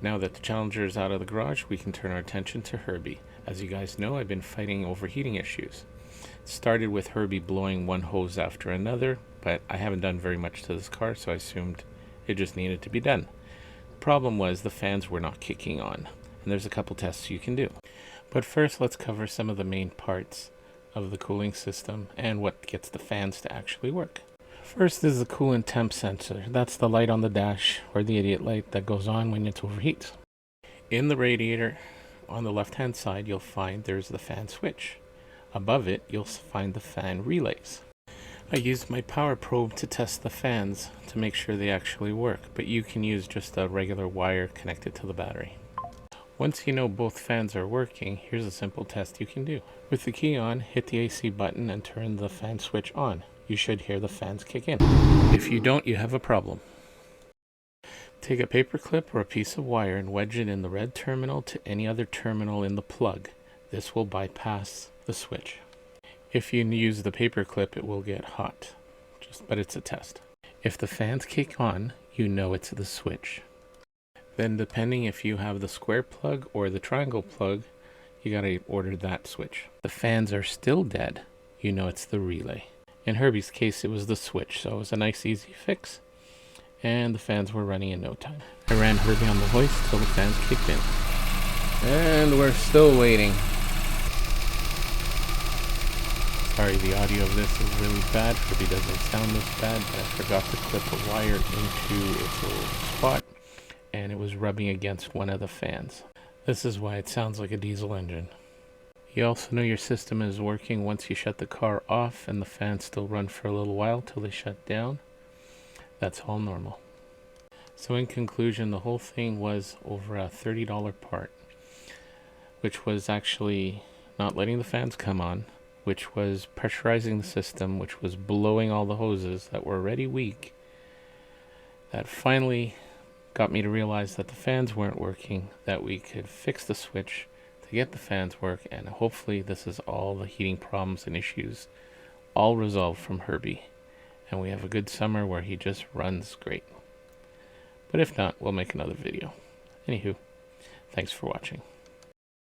Now that the Challenger is out of the garage, we can turn our attention to Herbie. As you guys know, I've been fighting overheating issues. It started with Herbie blowing one hose after another, but I haven't done very much to this car, so I assumed it just needed to be done. The problem was the fans were not kicking on, and there's a couple tests you can do. But first, let's cover some of the main parts of the cooling system and what gets the fans to actually work. First is the coolant temp sensor. That's the light on the dash, or the idiot light, that goes on when it overheats. In the radiator, on the left hand side, you'll find there's the fan switch. Above it, you'll find the fan relays. I used my power probe to test the fans to make sure they actually work, but you can use just a regular wire connected to the battery. Once you know both fans are working, here's a simple test you can do. With the key on, hit the AC button and turn the fan switch on. You should hear the fans kick in. If you don't, you have a problem. Take a paper clip or a piece of wire and wedge it in the red terminal to any other terminal in the plug. This will bypass the switch. If you use the paper clip, it will get hot, but it's a test. If the fans kick on, you know it's the switch. Then depending if you have the square plug or the triangle plug, you gotta order that switch. The fans are still dead, you know it's the relay. In Herbie's case, it was the switch, so it was a nice easy fix, and the fans were running in no time. I ran Herbie on the hoist till the fans kicked in. And we're still waiting. Sorry, the audio of this is really bad. Herbie doesn't sound this bad, but I forgot to clip a wire into its little spot, and it was rubbing against one of the fans. This is why it sounds like a diesel engine. You also know your system is working once you shut the car off and the fans still run for a little while till they shut down. That's all normal. So in conclusion, the whole thing was over a $30 part, which was actually not letting the fans come on, which was pressurizing the system, which was blowing all the hoses that were already weak. That finally got me to realize that the fans weren't working, that we could fix the switch to get the fans work, and hopefully this is all the heating problems and issues all resolved from Herbie, and we have a good summer where he just runs great. But if not, we'll make another video. Anywho, thanks for watching.